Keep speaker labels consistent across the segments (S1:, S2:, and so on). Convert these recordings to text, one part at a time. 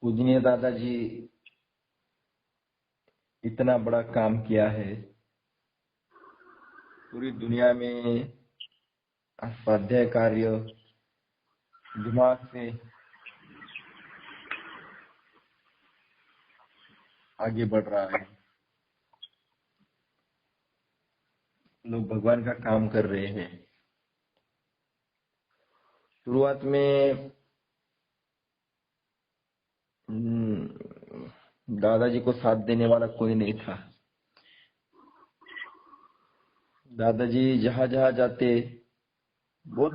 S1: पूजनीय दादाजी इतना बड़ा काम किया है। पूरी दुनिया में स्वाध्याय कार्य दिमाग से आगे बढ़ रहा है। लोग भगवान का काम कर रहे हैं। शुरुआत में दादाजी को साथ देने वाला कोई नहीं था। दादाजी जहां जहां जाते, बहुत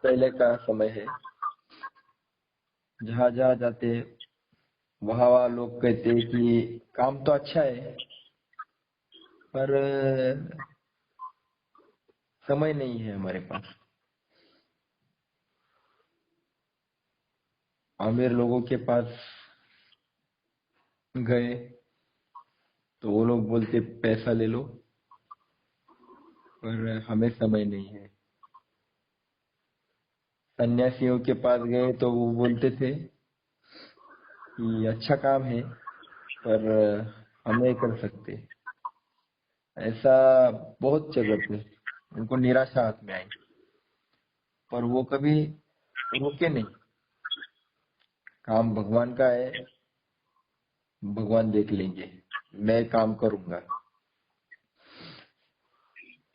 S1: पहले का समय है, जहां जहां जाते वहां वहां लोग कहते कि काम तो अच्छा है पर समय नहीं है हमारे पास। अमीर लोगों के पास गए तो वो लोग बोलते पैसा ले लो, पर हमें समय नहीं है। सन्यासियों के पास गए तो वो बोलते थे कि अच्छा काम है पर हम नहीं कर सकते। ऐसा बहुत जगह पे उनको निराशा हाथ में आई, पर वो कभी रुके नहीं। काम भगवान का है, भगवान देख लेंगे, मैं काम करूंगा।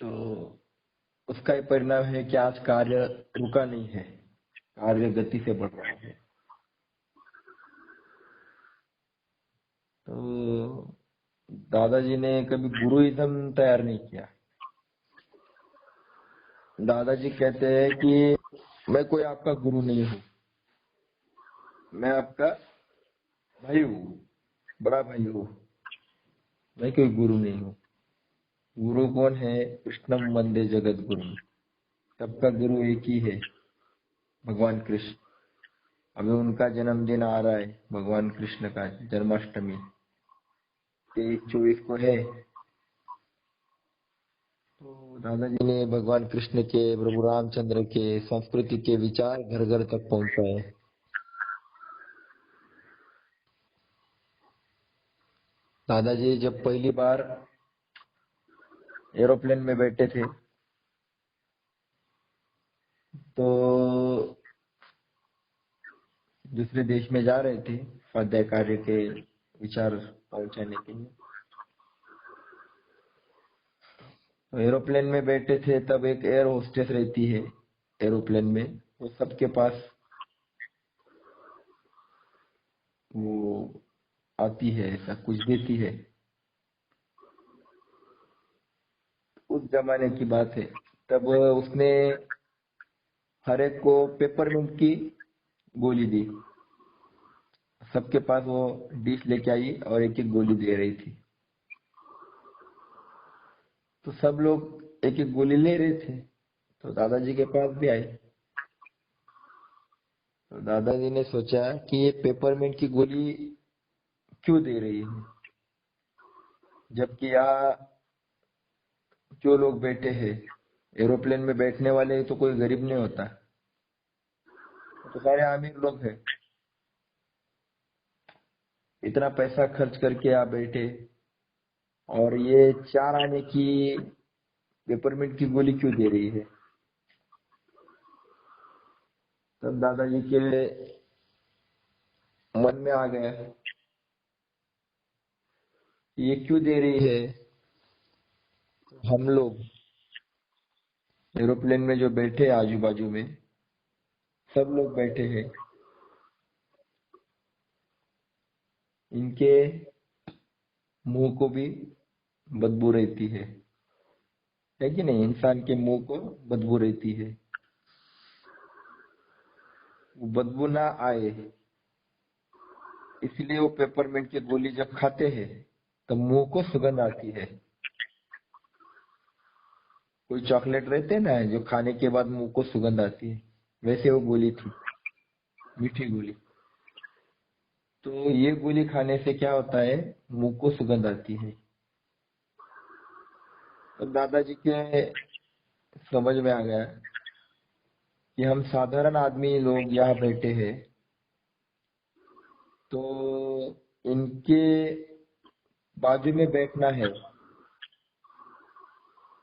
S1: तो उसका ही परिणाम है कि आज कार्य रुका नहीं है, कार्य गति से बढ़ रहा है। तो दादाजी ने कभी गुरुइज्म तैयार नहीं किया। दादाजी कहते हैं कि मैं कोई आपका गुरु नहीं हूँ, मैं आपका भाई हूँ, बड़ा भाई हूँ, मैं कोई गुरु नहीं हूँ। गुरु कौन है? कृष्णम वंदे जगत गुरु। सबका गुरु एक ही है, भगवान कृष्ण। अभी उनका जन्मदिन आ रहा है, भगवान कृष्ण का जन्माष्टमी 23-24 को है। तो दादाजी ने भगवान कृष्ण के, प्रभु रामचंद्र के संस्कृति के विचार घर घर तक पहुंचाए। दादाजी जब पहली बार एरोप्लेन में बैठे थे तो दूसरे देश में जा रहे थे स्वाध्याय कार्य के विचार पहुंचाने के लिए। तो एरोप्लेन में बैठे थे तब एक एयर होस्टेस रहती है एरोप्लेन में, वो सबके पास वो आती है, ऐसा कुछ देती है। उस जमाने की बात है, तब उसने हर एक को पेपरमिंट की गोली दी। सबके पास वो डिश लेके आई और एक एक गोली दे रही थी। तो सब लोग एक एक गोली ले रहे थे, तो दादाजी के पास भी आए। तो दादाजी ने सोचा कि ये पेपरमिंट की गोली क्यों दे रही है, जबकि यहाँ जो लोग बैठे हैं एरोप्लेन में बैठने वाले तो कोई गरीब नहीं होता, तो सारे अमीर लोग हैं। इतना पैसा खर्च करके आप बैठे और ये 4 आने की पेपरमिंट की गोली क्यों दे रही है? तब दादाजी के मन में आ गया कि ये क्यों दे रही है। हम लोग एरोप्लेन में जो बैठे आजू बाजू में सब लोग बैठे हैं, इनके मुंह को भी बदबू रहती है कि नहीं? इंसान के मुंह को बदबू रहती है। वो बदबू ना आए इसलिए वो पेपरमिंट की गोली जब खाते हैं तो मुंह को सुगंध आती है। कोई चॉकलेट रहते हैं ना जो खाने के बाद मुंह को सुगंध आती है, वैसे वो गोली थी, मीठी गोली। तो ये गोली खाने से क्या होता है, मुंह को सुगंध आती है। तो दादाजी के समझ में आ गया कि हम साधारण आदमी लोग यहाँ बैठे हैं, तो इनके बाजू में बैठना है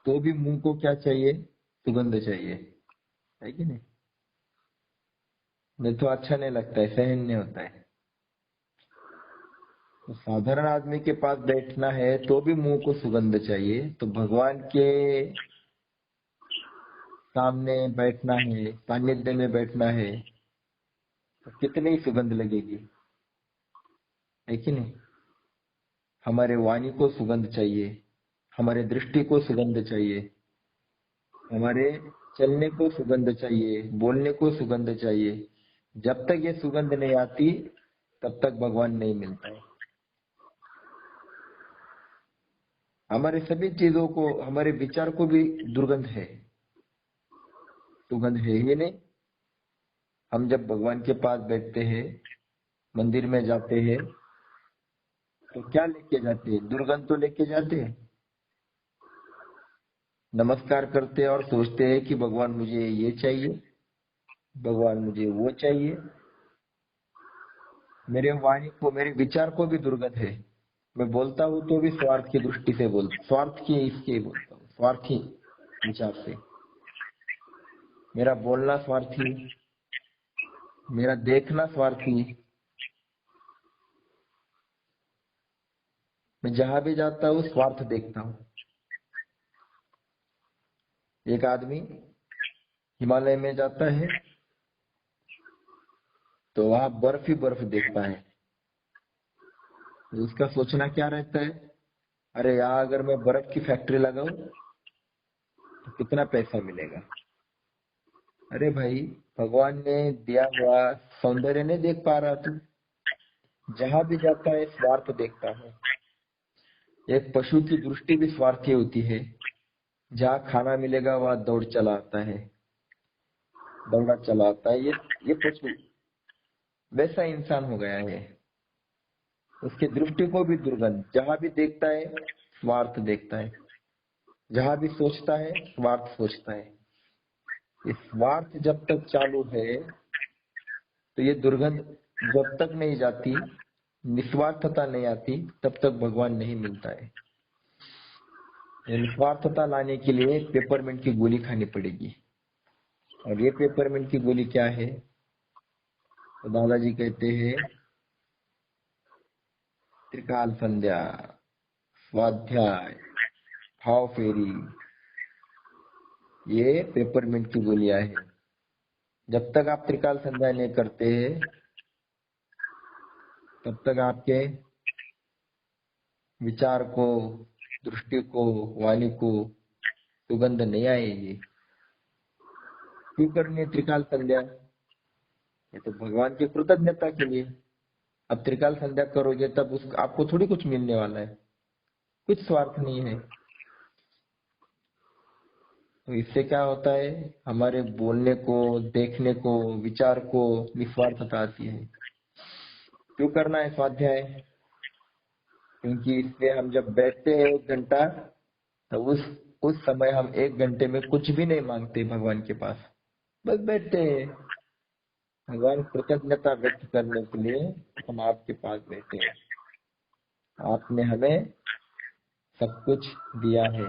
S1: तो भी मुंह को क्या चाहिए? सुगंध चाहिए, है कि नहीं? नहीं तो अच्छा नहीं लगता है, सहन नहीं होता है। तो साधारण आदमी के पास बैठना है तो भी मुंह को सुगंध चाहिए, तो भगवान के सामने बैठना है, सानिध्य में बैठना है, तो कितनी सुगंध लगेगी, है कि नहीं? हमारे वाणी को सुगंध चाहिए, हमारे दृष्टि को सुगंध चाहिए, हमारे चलने को सुगंध चाहिए, बोलने को सुगंध चाहिए। जब तक ये सुगंध नहीं आती तब तक भगवान नहीं मिलता है। हमारे सभी चीजों को, हमारे विचार को भी दुर्गंध है, सुगंध है ही नहीं। हम जब भगवान के पास बैठते हैं, मंदिर में जाते हैं, तो क्या लेके जाते हैं? दुर्गंध तो लेके जाते हैं। नमस्कार करते हैं और सोचते हैं कि भगवान मुझे ये चाहिए, भगवान मुझे वो चाहिए। मेरे वाणी को, मेरे विचार को भी दुर्गंध है। मैं बोलता हूँ तो भी स्वार्थ की दृष्टि से बोलता, स्वार्थ की इसके बोलता हूँ, स्वार्थी विचार से। मेरा बोलना स्वार्थी, मेरा देखना स्वार्थी। मैं जहां भी जाता हूँ स्वार्थ देखता हूँ। एक आदमी हिमालय में जाता है तो वहां बर्फ ही बर्फ देखता है, तो उसका सोचना क्या रहता है? अरे यहाँ अगर मैं बर्फ की फैक्ट्री लगाऊं तो कितना पैसा मिलेगा। अरे भाई, भगवान ने दिया हुआ सौंदर्य नहीं देख पा रहा तू? जहां भी जाता है स्वार्थ देखता है। एक पशु की दृष्टि भी स्वार्थी होती है। जहाँ खाना मिलेगा वहां दौड़ चला आता है, दौड़ा चला आता है। ये पशु वैसा इंसान हो गया है। उसके दृष्टि को भी दुर्गंध, जहां भी देखता है स्वार्थ देखता है, जहां भी सोचता है स्वार्थ सोचता है। ये स्वार्थ जब तक चालू है तो ये दुर्गंध जब तक नहीं जाती, निस्वार्थता नहीं आती, तब तक भगवान नहीं मिलता है। ये निस्वार्थता लाने के लिए पेपरमिंट की गोली खानी पड़ेगी। और ये पेपरमिंट की गोली क्या है? तो दादाजी कहते हैं त्रिकाल संध्या, स्वाध्याय, भाव फेरी, ये पेपरमिंट की गोलियां है। जब तक आप त्रिकाल संध्या नहीं करते तब तक आपके विचार को, दृष्टि को, वाणी को सुगंध नहीं आएगी। क्यों करनी है त्रिकाल संध्या? ये तो भगवान की कृतज्ञता के लिए। अब त्रिकाल संध्या करोगे तब उस आपको थोड़ी कुछ मिलने वाला है, कुछ स्वार्थ नहीं है। तो इससे क्या होता है? हमारे बोलने को, देखने को, विचार को निस्वार्थता आती है। क्यों करना है स्वाध्याय? क्योंकि इससे हम जब बैठते हैं 1 घंटा, तो उस समय हम 1 घंटे में कुछ भी नहीं मांगते भगवान के पास, बस बैठते हैं। भगवान कृतज्ञता व्यक्त करने के लिए हम आपके पास बैठे हैं। आपने हमें सब कुछ दिया है,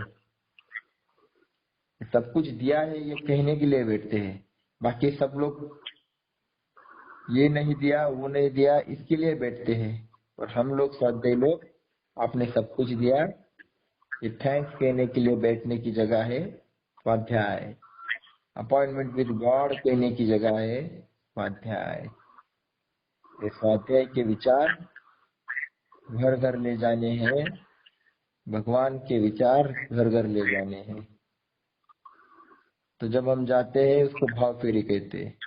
S1: सब कुछ दिया है ये कहने के लिए बैठते हैं। बाकी सब लोग ये नहीं दिया, वो नहीं दिया, इसके लिए बैठते हैं। और हम लोग स्वाध्यायी लोग, आपने सब कुछ दिया, ये थैंक्स कहने के लिए बैठने की जगह है स्वाध्याय। अपॉइंटमेंट विद गॉड कहने की जगह है स्वाध्याय। ये स्वाध्याय के विचार घर घर ले जाने हैं, भगवान के विचार घर घर ले जाने हैं। तो जब हम जाते हैं उसको भाव फेरी कहते हैं।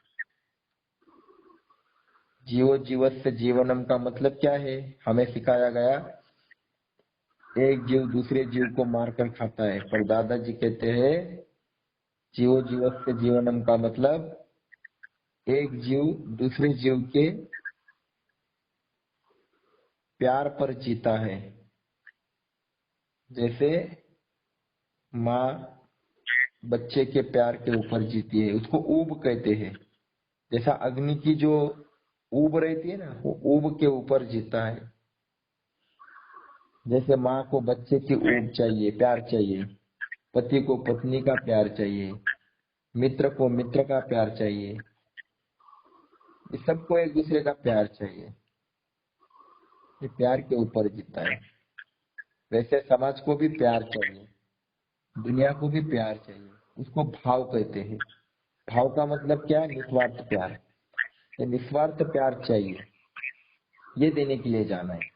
S1: जीवो जीवस्य जीवनम का मतलब क्या है? हमें सिखाया गया एक जीव दूसरे जीव को मारकर खाता है, पर दादाजी कहते हैं जीवो जीवस्य जीवनम का मतलब एक जीव दूसरे जीव के प्यार पर जीता है। जैसे माँ बच्चे के प्यार के ऊपर जीती है, उसको ऊब कहते हैं। जैसा अग्नि की जो ऊब रहती है ना, वो ऊब के ऊपर जीता है। जैसे माँ को बच्चे की ऊब चाहिए, प्यार चाहिए, पति को पत्नी का प्यार चाहिए, मित्र को मित्र का प्यार चाहिए, ये सबको एक दूसरे का प्यार चाहिए। ये प्यार के ऊपर जीता है। वैसे समाज को भी प्यार चाहिए, दुनिया को भी प्यार चाहिए। उसको भाव कहते हैं। भाव का मतलब क्या है? निस्वार्थ प्यार। ये निस्वार्थ प्यार चाहिए, ये देने के लिए जाना है।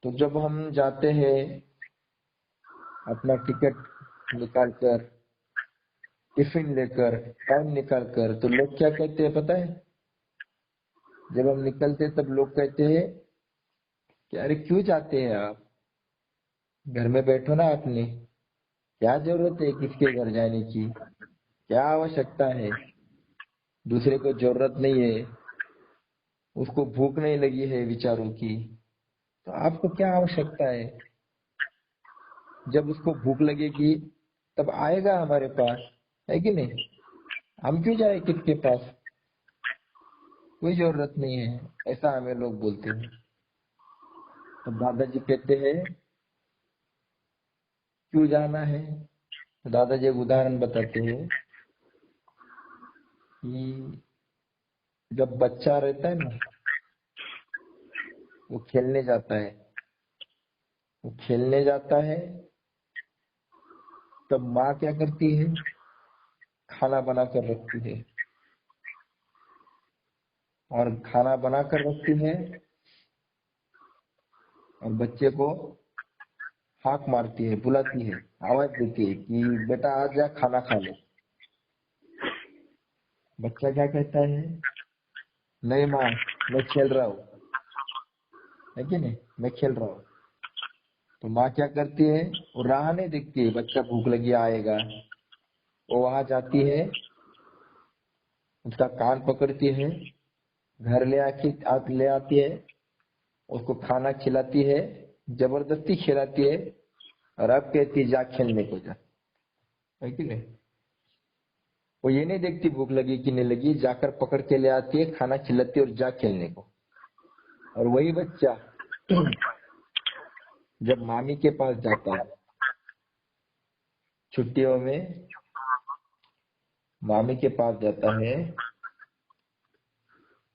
S1: तो जब हम जाते हैं अपना टिकट निकाल कर, टिफिन लेकर, टाइम निकाल कर, तो लोग क्या कहते हैं पता है? जब हम निकलते तब लोग कहते हैं कि अरे क्यों जाते हैं आप, घर में बैठो ना अपने, क्या जरूरत है किसके घर जाने की, क्या आवश्यकता है, दूसरे को जरूरत नहीं है, उसको भूख नहीं लगी है विचारों की, तो आपको क्या आवश्यकता है? जब उसको भूख लगेगी तब आएगा हमारे पास, है कि नहीं? हम क्यों जाए किसके पास, कोई जरूरत नहीं है, ऐसा हमें लोग बोलते हैं। तो दादाजी कहते हैं क्यों जाना है? तो दादाजी एक उदाहरण बताते हैं कि जब बच्चा रहता है ना, वो खेलने जाता है, वो खेलने जाता है, तब माँ क्या करती है? खाना बना कर रखती है, और खाना बना कर रखती है, और बच्चे को हाक मारती है, बुलाती है, आवाज देती है कि बेटा आ जा खाना खा ले। बच्चा क्या कहता है? नहीं माँ, मैं खेल रहा हूँ, है कि नहीं, मैं खेल रहा हूँ। तो माँ क्या करती है? वो राह नहीं देखती है, बच्चा भूख लगी आएगा, वो वहां जाती है, उसका कान पकड़ती है, घर ले आती है, उसको खाना खिलाती है, जबरदस्ती खिलाती है, और अब कहती है जा खेलने को जा, है कि नहीं? वो ये नहीं देखती भूख लगी कि नहीं लगी, जाकर पकड़ के ले आती है, खाना खिलाती है और जा खेलने को। और वही बच्चा जब मामी के पास जाता है छुट्टियों में, मामी के पास जाता है,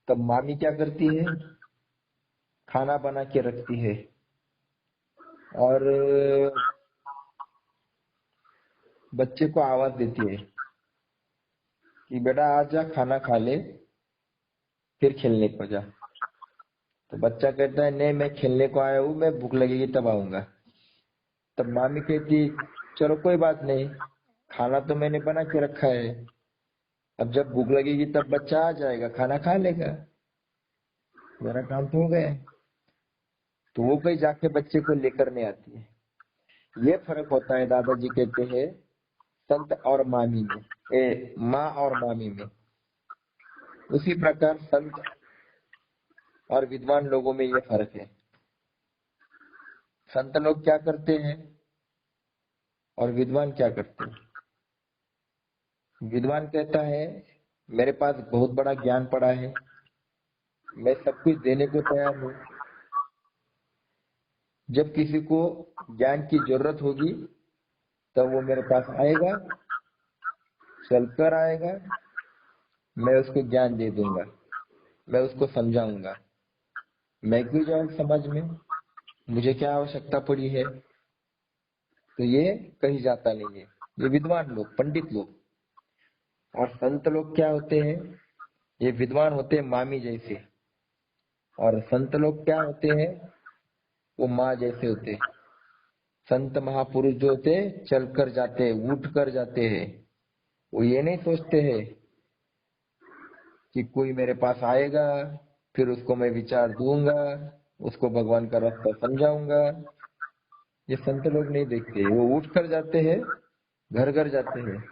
S1: तब मामी क्या करती है? खाना बना के रखती है, और बच्चे को आवाज देती है कि बेटा आ जा खाना खा ले, फिर खेलने को जा। तो बच्चा कहता है नहीं, मैं खेलने को आया हूँ, मैं भूख लगेगी तब आऊंगा। तब मामी कहती चलो कोई बात नहीं, खाना तो मैंने बना के रखा है, अब जब भूख लगेगी तब बच्चा आ जाएगा, खाना खा लेगा, मेरा काम तो हो गया। तो वो कहीं जाके बच्चे को लेकर नहीं आती है। ये फर्क होता है, दादाजी कहते हैं, संत और मामी में, माँ और मामी में। उसी प्रकार संत और विद्वान लोगों में ये फर्क है। संत लोग क्या करते हैं और विद्वान क्या करते हैं? विद्वान कहता है मेरे पास बहुत बड़ा ज्ञान पड़ा है, मैं सब कुछ देने को तैयार हूँ, जब किसी को ज्ञान की जरूरत होगी तब वो मेरे पास आएगा, चलकर आएगा, मैं उसको ज्ञान दे दूंगा, मैं उसको समझाऊंगा। मैं क्यों जाऊं समाज में, मुझे क्या आवश्यकता पड़ी है? तो ये कहीं जाता नहीं है। ये विद्वान लोग, पंडित लोग। और संत लोग क्या होते हैं? ये विद्वान होते हैं मामी जैसे, और संत लोग क्या होते हैं? वो माँ जैसे होते हैं। संत महापुरुष जो होते हैं चल कर जाते हैं, उठ कर जाते हैं। वो ये नहीं सोचते हैं कि कोई मेरे पास आएगा, फिर उसको मैं विचार दूंगा, उसको भगवान का रास्ता समझाऊंगा। ये संत लोग नहीं देखते, वो उठ कर जाते हैं, घर घर जाते हैं।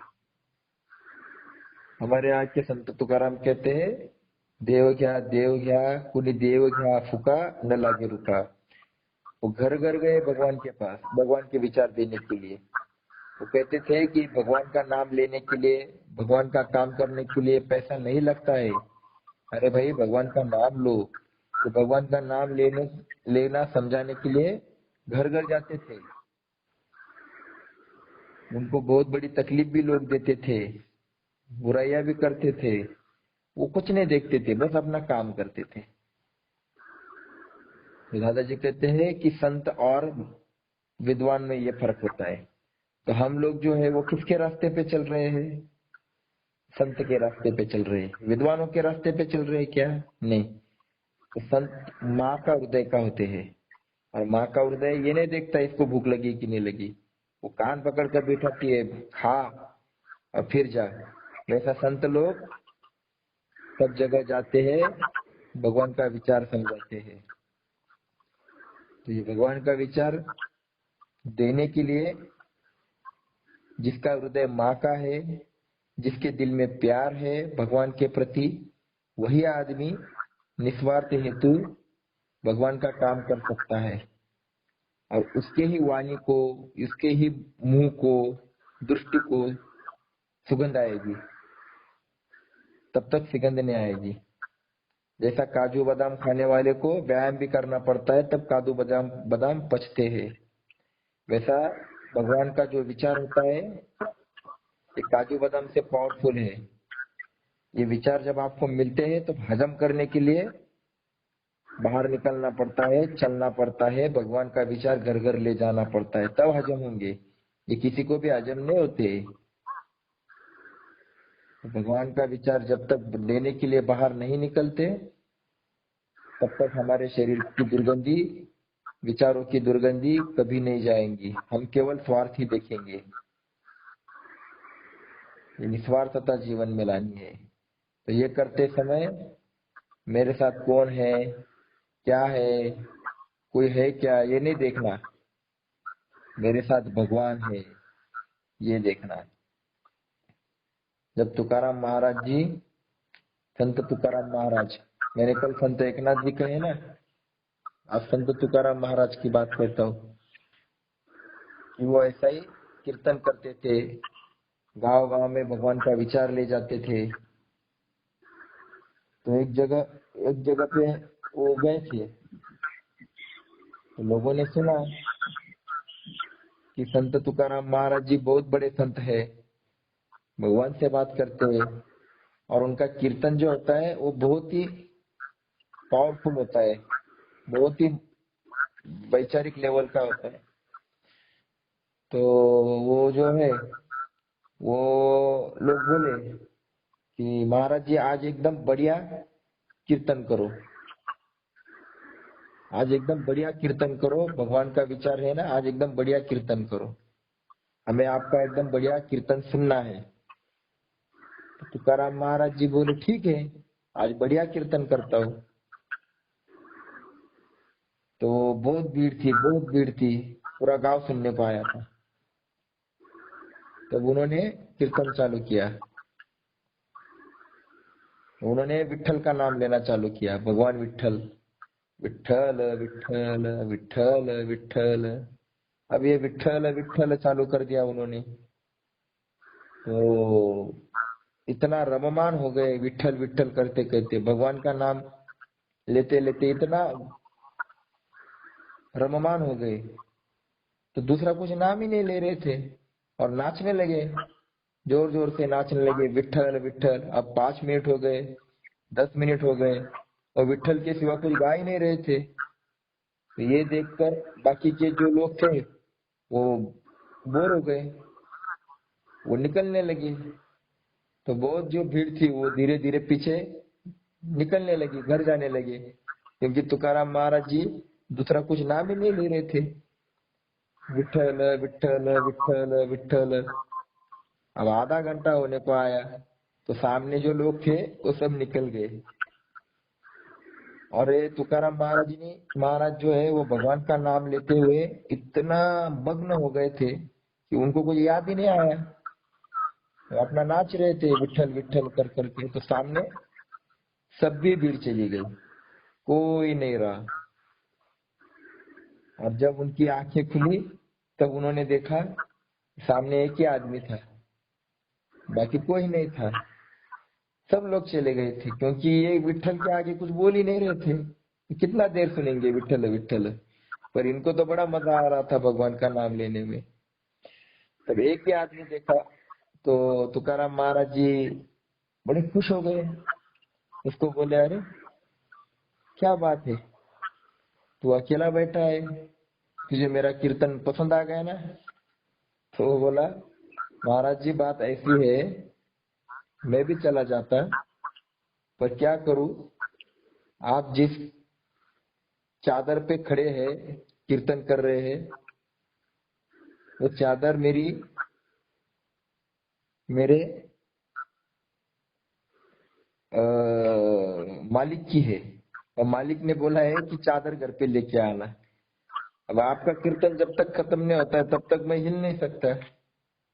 S1: हमारे यहाँ के संत तुकाराम कहते हैं देव घ्या कुनी देव घ्या फुका न लागे रुका। वो घर घर गए भगवान के पास, भगवान के विचार देने के लिए। वो कहते थे कि भगवान का नाम लेने के लिए, भगवान का काम करने के लिए पैसा नहीं लगता है। अरे भाई, भगवान का नाम लो। तो भगवान का नाम लेना समझाने के लिए घर घर जाते थे। उनको बहुत बड़ी तकलीफ भी लोग देते थे, बुराइयां भी करते थे। वो कुछ नहीं देखते थे, बस अपना काम करते थे। तो दादाजी कहते हैं कि संत और विद्वान में ये फर्क होता है। तो हम लोग जो है वो किसके रास्ते पे चल रहे हैं? संत के रास्ते पे चल रहे हैं। विद्वानों के रास्ते पे चल रहे हैं क्या? नहीं। तो संत माँ का हृदय का होते हैं, और माँ का हृदय ये नहीं देखता इसको भूख लगी कि नहीं लगी। वो कान पकड़ कर बैठाती है, खा और फिर जा। वैसा संत लोग सब जगह जाते हैं, भगवान का विचार समझाते हैं। तो ये भगवान का विचार देने के लिए जिसका हृदय माँ का है, जिसके दिल में प्यार है भगवान के प्रति, वही आदमी निस्वार्थ हेतु भगवान का काम कर सकता है। और उसके ही वाणी को, उसके ही मुंह को, दृष्टि को सुगंध आएगी। तब तक सुगंध नहीं आएगी। जैसा काजू बादाम खाने वाले को व्यायाम भी करना पड़ता है, तब काजू बादाम बादाम पचते हैं। वैसा भगवान का जो विचार होता है ये काजू बादाम से पावरफुल है। ये विचार जब आपको मिलते हैं तो हजम करने के लिए बाहर निकलना पड़ता है, चलना पड़ता है, भगवान का विचार घर घर ले जाना पड़ता है, तब हजम होंगे। ये किसी को भी हजम नहीं होते। तो भगवान का विचार जब तक लेने के लिए बाहर नहीं निकलते, तब तक हमारे शरीर की दुर्गंधी, विचारों की दुर्गंधी कभी नहीं जाएंगी। हम केवल स्वार्थ ही देखेंगे। ये निस्वार्थता जीवन में लानी है। तो ये करते समय मेरे साथ कौन है, क्या है, कोई है क्या, ये नहीं देखना। मेरे साथ भगवान है, ये देखना। जब तुकाराम महाराज जी, संत तुकाराम महाराज, मैंने कल संत एकनाथ जी कहे ना, अब संत तुकाराम महाराज की बात करता हूँ कि वो ऐसा ही कीर्तन करते थे, गांव गांव में भगवान का विचार ले जाते थे। तो एक जगह पे वो गए थे, तो लोगों ने सुना कि संत तुकाराम महाराज जी बहुत बड़े संत है, भगवान से बात करते हैं, और उनका कीर्तन जो होता है वो बहुत ही पावरफुल होता है, बहुत ही वैचारिक लेवल का होता है। तो वो जो है वो लोग बोले कि महाराज जी आज एकदम बढ़िया कीर्तन करो, आज एकदम बढ़िया कीर्तन करो, भगवान का विचार है ना, आज एकदम बढ़िया कीर्तन करो, हमें आपका एकदम बढ़िया कीर्तन सुनना है। तो तुकाराम महाराज जी बोले ठीक है, आज बढ़िया कीर्तन करता हूँ। तो बहुत भीड़ थी, बहुत भीड़ थी, पूरा गांव सुनने को आया था। तब उन्होंने कीर्तन चालू किया, उन्होंने विठल का नाम लेना चालू किया, भगवान विठल, विठल विठल विठल विठल। अब ये विठल विठल चालू कर दिया उन्होंने। तो इतना रममान हो गए विठल विठल करते करते, भगवान का नाम लेते लेते इतना रममान हो गए, तो दूसरा कुछ नाम ही नहीं ले रहे थे और नाचने लगे, जोर जोर से नाचने लगे, विठल विठल। अब 5 मिनट हो गए, 10 मिनट हो गए, और विठल के सिवा कुछ गा ही नहीं रहे थे। तो ये देखकर बाकी के जो लोग थे वो बोर हो गए, वो निकलने लगे। तो बहुत जो भीड़ थी वो धीरे धीरे पीछे निकलने लगी, घर जाने लगे, क्योंकि तुकाराम महाराज जी दूसरा कुछ नाम ही नहीं ले रहे थे, विठल विठल विठल विठल। अब आधा घंटा होने को आया, तो सामने जो लोग थे वो सब निकल गए। और ये तुकाराम महाराज जो है वो भगवान का नाम लेते हुए इतना मग्न हो गए थे कि उनको कुछ याद ही नहीं आया, वो अपना नाच रहे थे विठल विठल कर करके। तो सामने सब भी भीड़ चली गई, कोई नहीं रहा। और जब उनकी आंखें खुली तब उन्होंने देखा सामने एक ही आदमी था, बाकी कोई नहीं था। सब लोग चले गए थे क्योंकि ये विट्ठल के आगे कुछ बोल ही नहीं रहे थे। कितना देर सुनेंगे विट्ठल विट्ठल। पर इनको तो बड़ा मजा आ रहा था भगवान का नाम लेने में। तब एक ही आदमी देखा तो तुकाराम महाराज जी बड़े खुश हो गए। उसको बोले, अरे क्या बात है, तू अकेला बैठा है, तुझे मेरा कीर्तन पसंद आ गया ना? तो वो बोला, महाराज जी बात ऐसी है, मैं भी चला जाता, पर क्या करूं, आप जिस चादर पे खड़े हैं कीर्तन कर रहे हैं, वो चादर मेरे मालिक की है, और मालिक ने बोला है कि चादर घर पे लेके आना। अब आपका कीर्तन जब तक खत्म नहीं होता है तब तक मैं हिल नहीं सकता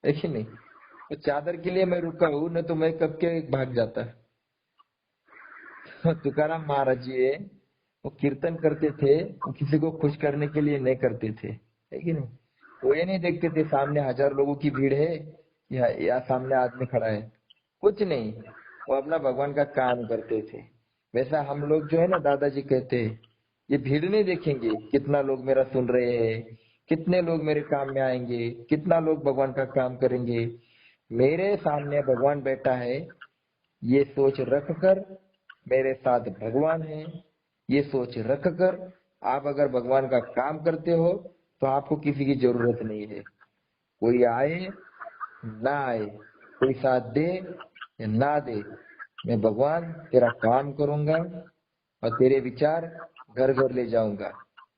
S1: है कि नहीं? तो चादर के लिए मैं रुका हूं, न तो मैं कब के भाग जाता। तुकाराम महाराज जी है, वो कीर्तन करते थे, वो किसी को खुश करने के लिए नहीं करते थे, है कि नहीं? वो ये नहीं देखते थे सामने 1000 लोगों की भीड़ है या सामने आदमी खड़ा है, कुछ नहीं। वो अपना भगवान का काम करते थे। वैसा हम लोग जो है ना, दादाजी कहते हैं, ये भीड़ नहीं देखेंगे कितना लोग मेरा सुन रहे हैं, कितने लोग मेरे काम में आएंगे, कितना लोग भगवान का काम करेंगे। मेरे सामने भगवान बैठा है, ये सोच रख कर, मेरे साथ भगवान है, ये सोच रख कर आप अगर भगवान का काम करते हो तो आपको किसी की जरूरत नहीं है। कोई आए ना आए, कोई साथ दे या ना दे, मैं भगवान तेरा काम करूंगा और तेरे विचार घर घर ले जाऊंगा।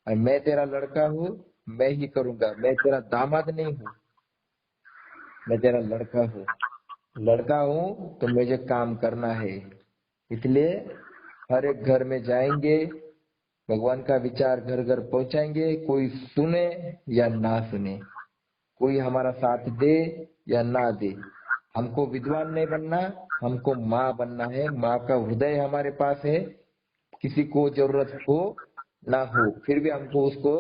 S1: और मैं तेरा लड़का हूँ, मैं ही करूंगा, मैं तेरा दामाद नहीं हूँ, मैं तेरा लड़का हूँ। लड़का हूँ तो मुझे काम करना है। इसलिए हर एक घर में जाएंगे, भगवान का विचार घर घर पहुंचाएंगे, कोई सुने या ना सुने, कोई हमारा साथ दे या ना दे। हमको विद्वान नहीं बनना, हमको माँ बनना है। माँ का हृदय हमारे पास है, किसी को जरूरत हो ना हो फिर भी हमको उसको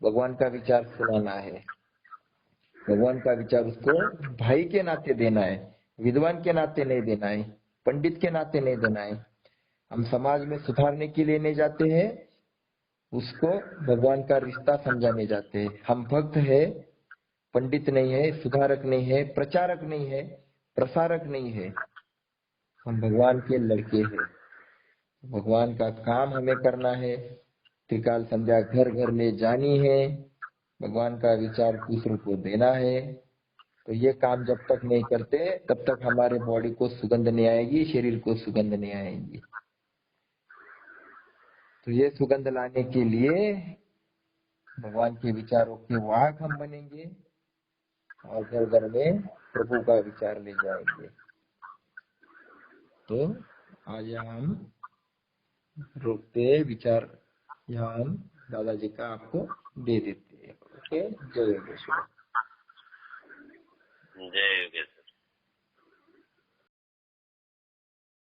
S1: भगवान का विचार सुनाना है। भगवान का विचार उसको भाई के नाते देना है, विद्वान के नाते नहीं देना है, पंडित के नाते नहीं देना है। हम समाज में सुधारने के लिए नहीं जाते हैं, उसको भगवान का रिश्ता समझाने जाते हैं। हम भक्त है, पंडित नहीं है, सुधारक नहीं है, प्रचारक नहीं है, प्रसारक नहीं है। हम भगवान के लड़के हैं। भगवान का काम हमें करना है, त्रिकाल संध्या घर घर ले जानी है, भगवान का विचार दूसरों को देना है। तो ये काम जब तक नहीं करते तब तक हमारे बॉडी को सुगंध नहीं आएगी, शरीर को सुगंध नहीं आएगी। तो ये सुगंध लाने के लिए भगवान के विचारों के वाहक हम बनेंगे और घर घर में प्रभु का विचार ले जाएंगे। तो आज हम रोकते विचार, यहाँ हम दादाजी का आपको दे देते हैं। ओके, जय योगेश्वर।
S2: जय योगेश्वर।